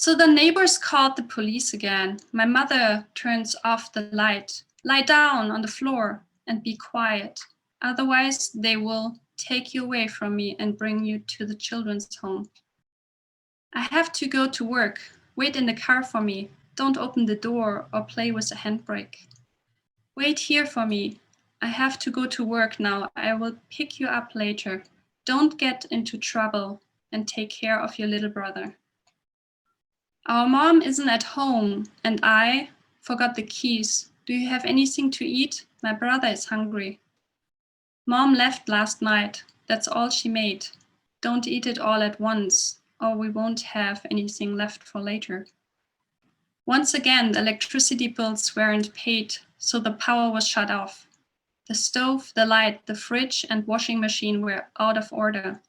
So the neighbors called the police again. My mother turns off the light. Lie down on the floor and be quiet. Otherwise, they will take you away from me and bring you to the children's home. I have to go to work. Wait in the car for me. Don't open the door or play with the handbrake. Wait here for me. I have to go to work now. I will pick you up later. Don't get into trouble and take care of your little brother. Our mom isn't at home and I forgot the keys. Do you have anything to eat? My brother is hungry. Mom left last night. That's all she made. Don't eat it all at once or we won't have anything left for later. Once again, the electricity bills weren't paid, so the power was shut off. The stove, the light, the fridge and washing machine were out of order.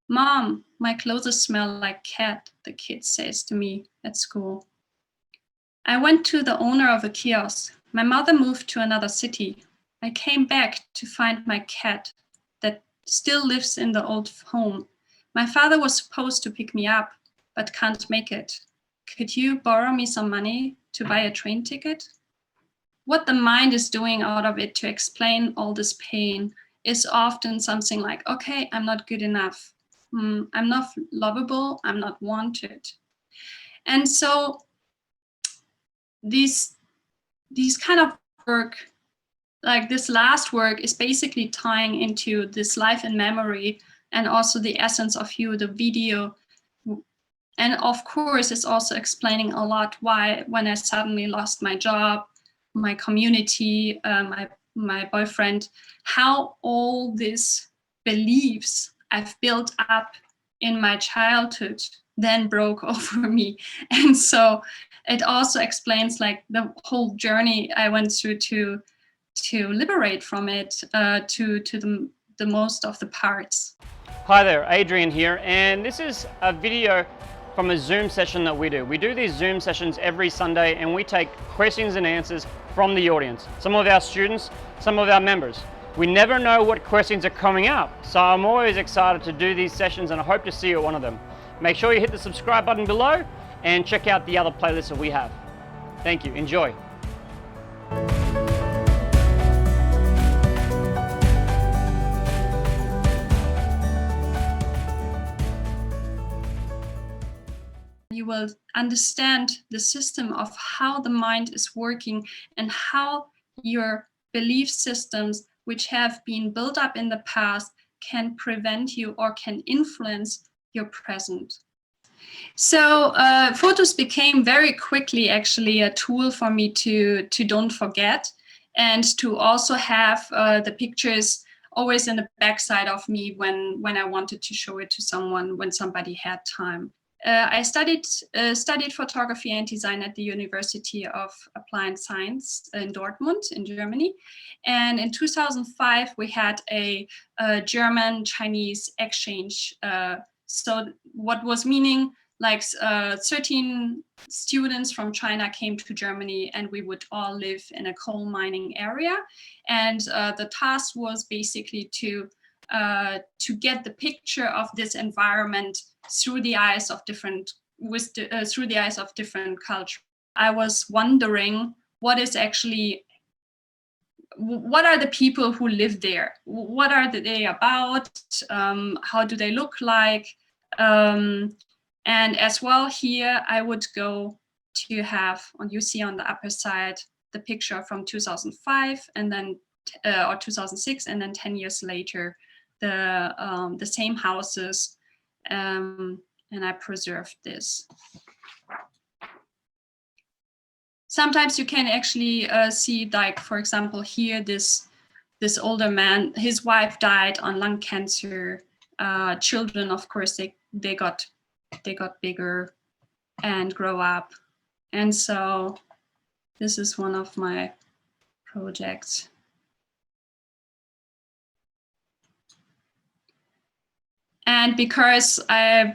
Mom, my clothes smell like cat, the kid says to me at school. I went to the owner of a kiosk. My mother moved to another city. I came back to find my cat that still lives in the old home. My father was supposed to pick me up, but can't make it. Could you borrow me some money to buy a train ticket? What the mind is doing out of it to explain all this pain is often something like, okay, I'm not good enough. I'm not lovable, I'm not wanted. And so these kind of work, like this last work, is basically tying into this life in memory and also the essence of you, the video. And of course, it's also explaining a lot why when I suddenly lost my job, my community, my boyfriend, how all these beliefs I've built up in my childhood then broke over me. And so it also explains like the whole journey I went through to liberate from it, to the most of the parts. Hi there, Adrian here, and this is a video from a Zoom session that we do. We do these Zoom sessions every Sunday and we take questions and answers from the audience, some of our students, some of our members. We never know what questions are coming up, so I'm always excited to do these sessions and I hope to see you at one of them. Make sure you hit the subscribe button below and check out the other playlists that we have. Thank you, enjoy. You will understand the system of how the mind is working and how your belief systems, which have been built up in the past, can prevent you or can influence your present. So photos became very quickly actually a tool for me to don't forget and to also have the pictures always in the backside of me when I wanted to show it to someone when somebody had time. I studied photography and design at the University of Applied Science in Dortmund in Germany. And in 2005, we had a German-Chinese exchange. So what was meaning like 13 students from China came to Germany and we would all live in a coal mining area. And the task was basically to get the picture of this environment through the eyes of different cultures. I was wondering what are the people who live there? What are they about? How do they look like? And as well here, I would go to have, you see on the upper side, the picture from 2005 and then, or 2006, and then 10 years later, the same houses, and I preserved this. Sometimes you can actually see, like, for example, here, this older man, his wife died on lung cancer. Children, of course, they got bigger and grow up. And so this is one of my projects. And because I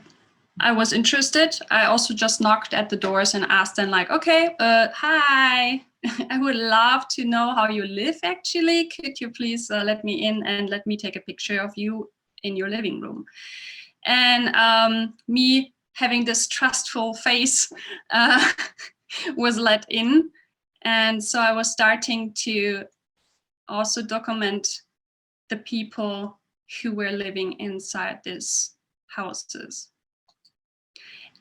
was interested, I also just knocked at the doors and asked them like, okay, hi, I would love to know how you live actually. Could you please let me in and let me take a picture of you in your living room? And me having this trustful face was let in. And so I was starting to also document the people who were living inside these houses.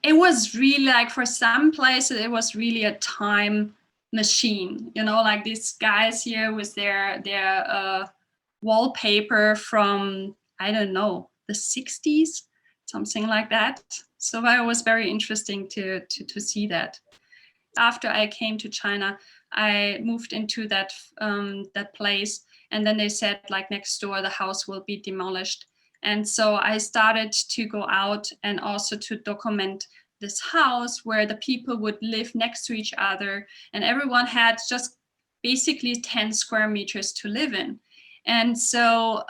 It was really like, for some places, it was really a time machine, you know, like these guys here with their wallpaper from, I don't know, the 60s, something like that. So it was very interesting to see that. After I came to China, I moved into that place, and then they said, like, next door the house will be demolished. And so I started to go out and also to document this house where the people would live next to each other, and everyone had just basically 10 square meters to live in. And so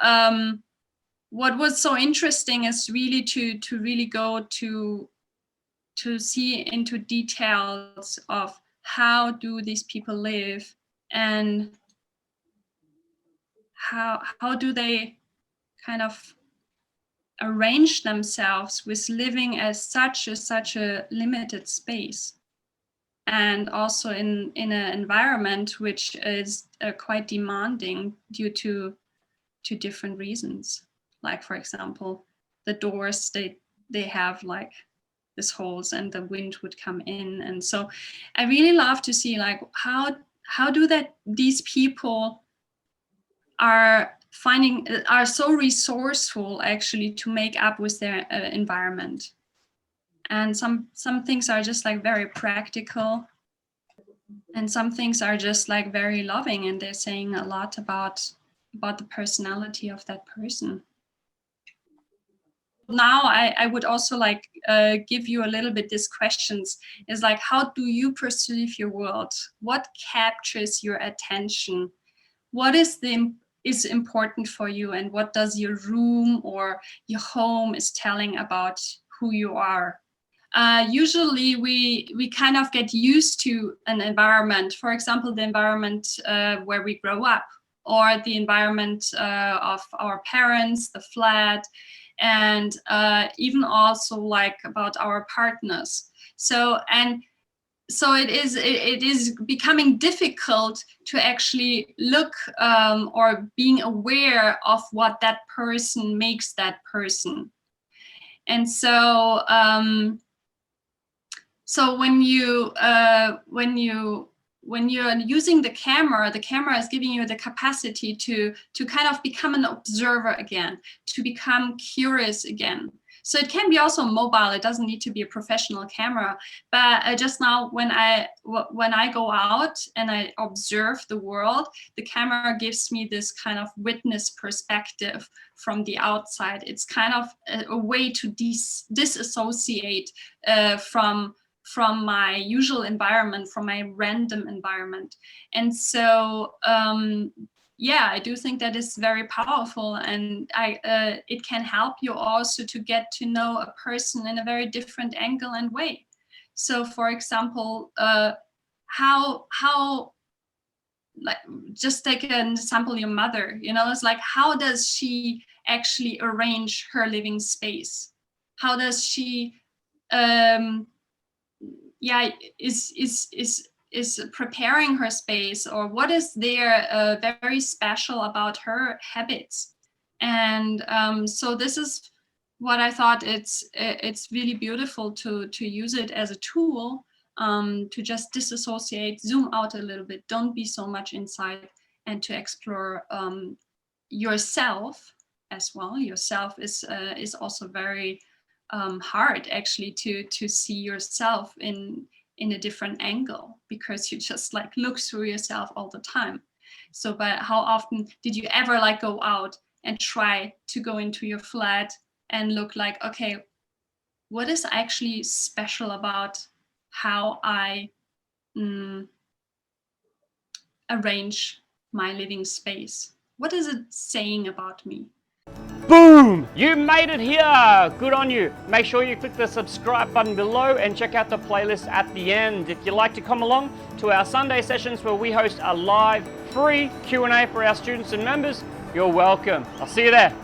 what was so interesting is really to really go to see into details of how do these people live, and how do they kind of arrange themselves with living as such a limited space, and also in an environment which is quite demanding due to different reasons. Like, for example, the doors, they have like these holes and the wind would come in. And so I really love to see like how do these people are so resourceful actually to make up with their environment. And some things are just like very practical, and some things are just like very loving, and they're saying a lot about the personality of that person. Now I would also like give you a little bit these questions, is like, how do you perceive your world? What captures your attention? What is important for you, and what does your room or your home is telling about who you are? Usually we kind of get used to an environment, for example, the environment where we grow up, or the environment of our parents, the flat, and even also like about our partners. So it is becoming difficult to actually look or being aware of what that person makes that person. And so when you're using the camera is giving you the capacity to kind of become an observer again, to become curious again. So it can be also mobile. It doesn't need to be a professional camera. But just now, when I go out and I observe the world, the camera gives me this kind of witness perspective from the outside. It's kind of a way to disassociate from my usual environment, from my random environment. And so yeah, I do think that is very powerful, and it can help you also to get to know a person in a very different angle and way. So for example, how like, just take an example, your mother, you know, it's like, how does she actually arrange her living space? How does she is preparing her space, or what is there very special about her habits? And so this is what I thought it's really beautiful to use it as a tool to just disassociate, zoom out a little bit, don't be so much inside, and to explore yourself as well. Yourself is also very hard actually to see yourself in a different angle, because you just like look through yourself all the time. So but how often did you ever like go out and try to go into your flat and look like, okay, what is actually special about how I arrange my living space? What is it saying about me? Boom! You made it here! Good on you. Make sure you click the subscribe button below and check out the playlist at the end. If you'd like to come along to our Sunday sessions where we host a live free Q&A for our students and members, you're welcome. I'll see you there.